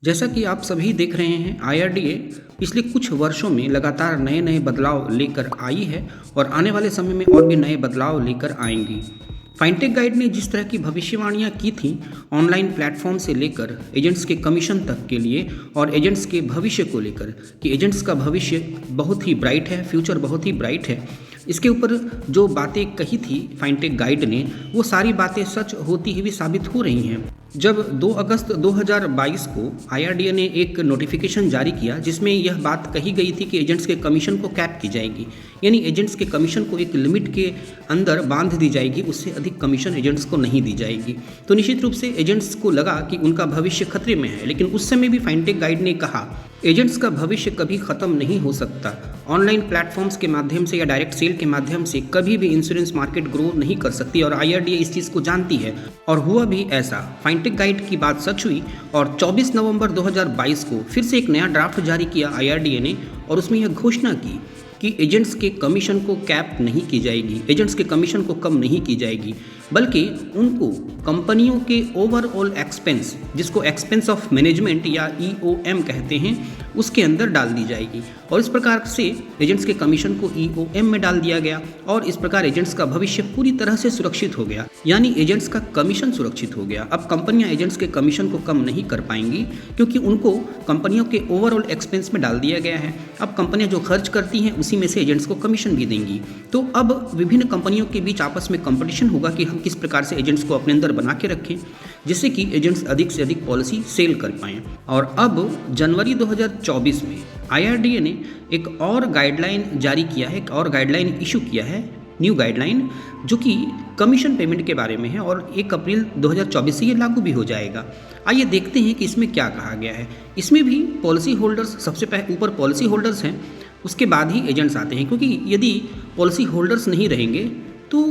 जैसा कि आप सभी देख रहे हैं, आईआरडीए पिछले कुछ वर्षों में लगातार नए नए बदलाव लेकर आई है और आने वाले समय में और भी नए बदलाव लेकर आएंगी। फाइनटेक गाइड ने जिस तरह की भविष्यवाणियां की थीं, ऑनलाइन प्लेटफॉर्म से लेकर एजेंट्स के कमीशन तक के लिए और एजेंट्स के भविष्य को लेकर कि एजेंट्स का भविष्य बहुत ही ब्राइट है, फ्यूचर बहुत ही ब्राइट है, इसके ऊपर जो बातें कही थी फाइनटेक गाइड ने, वो सारी बातें सच होती हुई साबित हो रही हैं। जब 2 अगस्त 2022 को आईआरडीए ने एक नोटिफिकेशन जारी किया जिसमें यह बात कही गई थी कि एजेंट्स के कमीशन को कैप की जाएगी, यानी एजेंट्स के कमीशन को एक लिमिट के अंदर बांध दी जाएगी, उससे अधिक कमीशन एजेंट्स को नहीं दी जाएगी। तो निश्चित रूप से एजेंट्स को लगा कि उनका भविष्य खतरे में है, लेकिन उस समय भी फाइनटेक गाइड ने कहा एजेंट्स का भविष्य कभी ख़त्म नहीं हो सकता। ऑनलाइन प्लेटफॉर्म्स के माध्यम से या डायरेक्ट सेल के माध्यम से कभी भी इंश्योरेंस मार्केट ग्रो नहीं कर सकती और आईआरडीए इस चीज़ को जानती है और हुआ भी ऐसा। फाइनटेक गाइड की बात सच हुई और 24 नवंबर 2022 को फिर से एक नया ड्राफ्ट जारी किया आईआरडीए ने और उसमें यह घोषणा की कि एजेंट्स के कमीशन को कैप नहीं की जाएगी, एजेंट्स के कमीशन को कम नहीं की जाएगी, बल्कि उनको कंपनियों के ओवरऑल एक्सपेंस, जिसको एक्सपेंस ऑफ मैनेजमेंट या ईओएम कहते हैं, उसके अंदर डाल दी जाएगी। और इस प्रकार से एजेंट्स के कमीशन को ईओएम में डाल दिया गया और इस प्रकार एजेंट्स का भविष्य पूरी तरह से सुरक्षित हो गया, यानी एजेंट्स का कमीशन सुरक्षित हो गया। अब कंपनियां एजेंट्स के कमीशन को कम नहीं कर पाएंगी क्योंकि उनको कंपनियों के ओवरऑल एक्सपेंस में डाल दिया गया है। अब कंपनियां जो खर्च करती हैं उसी में से एजेंट्स को कमीशन भी देंगी। तो अब विभिन्न कंपनियों के बीच आपस में कंपटीशन होगा कि हम किस प्रकार से एजेंट्स को अपने अंदर बना के रखें जिससे कि एजेंट्स अधिक से अधिक पॉलिसी सेल कर पाएँ। और अब जनवरी 2024 में आईआरडीए ने एक और गाइडलाइन जारी किया है, एक और गाइडलाइन इशू किया है, न्यू गाइडलाइन, जो कि कमीशन पेमेंट के बारे में है और 1 अप्रैल 2024 से ये लागू भी हो जाएगा। आइए देखते हैं कि इसमें क्या कहा गया है। इसमें भी पॉलिसी होल्डर्स सबसे ऊपर पॉलिसी होल्डर्स हैं, उसके बाद ही एजेंट्स आते हैं, क्योंकि यदि पॉलिसी होल्डर्स नहीं रहेंगे तो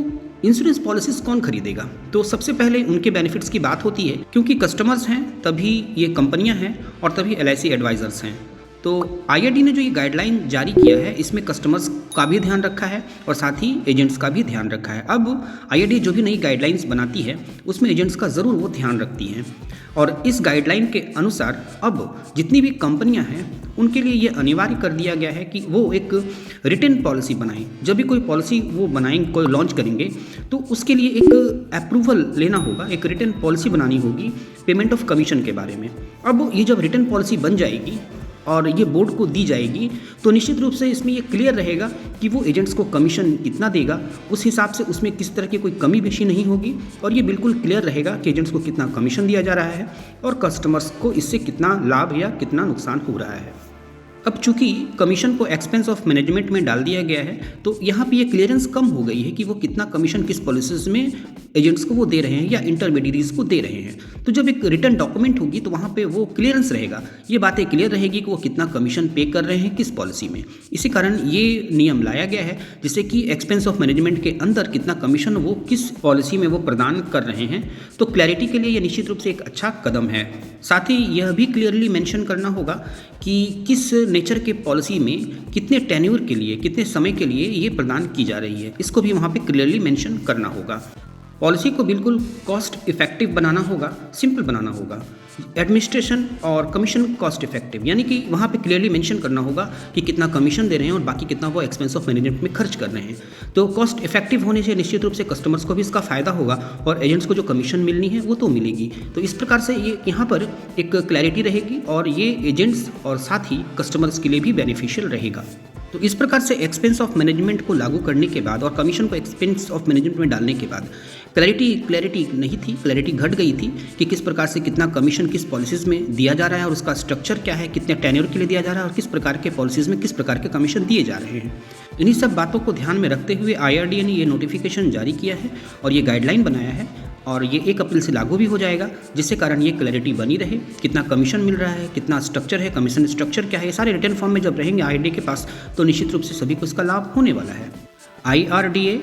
इंश्योरेंस पॉलिसीज कौन खरीदेगा। तो सबसे पहले उनके बेनिफिट्स की बात होती है, क्योंकि कस्टमर्स हैं तभी ये कंपनियां हैं और तभी एलआईसी एडवाइजर्स हैं। तो आईआरडी ने जो ये गाइडलाइन जारी किया है इसमें कस्टमर्स का भी ध्यान रखा है और साथ ही एजेंट्स का भी ध्यान रखा है। अब आईआरडी जो भी नई गाइडलाइंस बनाती है उसमें एजेंट्स का ज़रूर वो ध्यान रखती हैं और इस गाइडलाइन के अनुसार अब जितनी भी कंपनियां हैं उनके लिए ये अनिवार्य कर दिया गया है कि वो एक रिटन पॉलिसी बनाएं। जब भी कोई पॉलिसी वो बनाएंगे, कोई लॉन्च करेंगे, तो उसके लिए एक अप्रूवल लेना होगा, एक रिटन पॉलिसी बनानी होगी पेमेंट ऑफ कमीशन के बारे में। अब ये जब रिटन पॉलिसी बन जाएगी और ये बोर्ड को दी जाएगी तो निश्चित रूप से इसमें ये क्लियर रहेगा कि वो एजेंट्स को कमीशन कितना देगा, उस हिसाब से उसमें किस तरह की कोई कमी बेशी नहीं होगी और ये बिल्कुल क्लियर रहेगा कि एजेंट्स को कितना कमीशन दिया जा रहा है और कस्टमर्स को इससे कितना लाभ या कितना नुकसान हो रहा है। अब चूंकि कमीशन को एक्सपेंस ऑफ मैनेजमेंट में डाल दिया गया है तो यहाँ पे ये क्लियरेंस कम हो गई है कि वो कितना कमीशन किस पॉलिसीज में एजेंट्स को वो दे रहे हैं या इंटरमीडियरीज को दे रहे हैं। तो जब एक रिटर्न डॉक्यूमेंट होगी तो वहाँ पे वो क्लियरेंस रहेगा, ये बातें क्लियर रहेगी कि वो कितना कमीशन पे कर रहे हैं किस पॉलिसी में। इसी कारण ये नियम लाया गया है जिससे कि एक्सपेंस ऑफ मैनेजमेंट के अंदर कितना कमीशन वो किस पॉलिसी में वो प्रदान कर रहे हैं। तो क्लैरिटी के लिए ये निश्चित रूप से एक अच्छा कदम है। साथ ही यह भी क्लियरली मेंशन करना होगा कि किस नेचर के पॉलिसी में कितने टेन्योर के लिए, कितने समय के लिए ये प्रदान की जा रही है, इसको भी वहाँ पे क्लियरली मेंशन करना होगा। पॉलिसी को बिल्कुल कॉस्ट इफेक्टिव बनाना होगा, सिंपल बनाना होगा, एडमिनिस्ट्रेशन और कमीशन कॉस्ट इफेक्टिव, यानी कि वहाँ पे क्लियरली मेंशन करना होगा कि कितना कमीशन दे रहे हैं और बाकी कितना वो एक्सपेंस ऑफ मैनेजमेंट में खर्च कर रहे हैं। तो कॉस्ट इफेक्टिव होने से निश्चित रूप से कस्टमर्स को भी इसका फ़ायदा होगा और एजेंट्स को जो कमीशन मिलनी है वो तो मिलेगी। तो इस प्रकार से ये यहाँ पर एक क्लैरिटी रहेगी और ये एजेंट्स और साथ ही कस्टमर्स के लिए भी बेनिफिशियल रहेगा। तो इस प्रकार से एक्सपेंस ऑफ मैनेजमेंट को लागू करने के बाद और कमीशन को एक्सपेंस ऑफ मैनेजमेंट में डालने के बाद क्लैरिटी नहीं थी, क्लैरिटी घट गई थी कि किस प्रकार से कितना कमीशन किस पॉलिसीज़ में दिया जा रहा है और उसका स्ट्रक्चर क्या है, कितने टेन्योर के लिए दिया जा रहा है और किस प्रकार के पॉलिसीज़ में किस प्रकार के कमीशन दिए जा रहे हैं। इन्हीं सब बातों को ध्यान में रखते हुए आईआरडीए ने ये नोटिफिकेशन जारी किया है और ये गाइडलाइन बनाया है और ये 1 अप्रैल से लागू भी हो जाएगा, जिससे कारण ये क्लैरिटी बनी रहे, कितना कमीशन मिल रहा है, कितना स्ट्रक्चर है, कमीशन स्ट्रक्चर क्या है, ये सारे रिटर्न फॉर्म में जब रहेंगे आईआरडीए के पास तो निश्चित रूप से सभी को इसका लाभ होने वाला है। आईआरडीए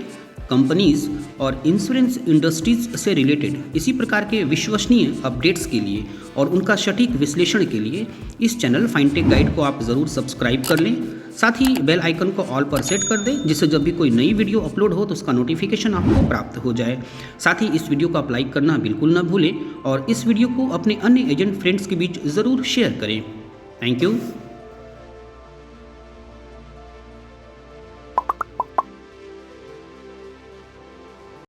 कंपनीज और इंश्योरेंस इंडस्ट्रीज से रिलेटेड इसी प्रकार के विश्वसनीय अपडेट्स के लिए और उनका सटीक विश्लेषण के लिए इस चैनल फाइनटेक गाइड को आप ज़रूर सब्सक्राइब कर लें। साथ ही बेल आइकन को ऑल पर सेट कर दें, जिससे जब भी कोई नई वीडियो अपलोड हो तो उसका नोटिफिकेशन आपको प्राप्त हो जाए। साथ ही इस वीडियो को आप लाइक करना बिल्कुल ना भूलें और इस वीडियो को अपने अन्य एजेंट फ्रेंड्स के बीच ज़रूर शेयर करें। Thank you.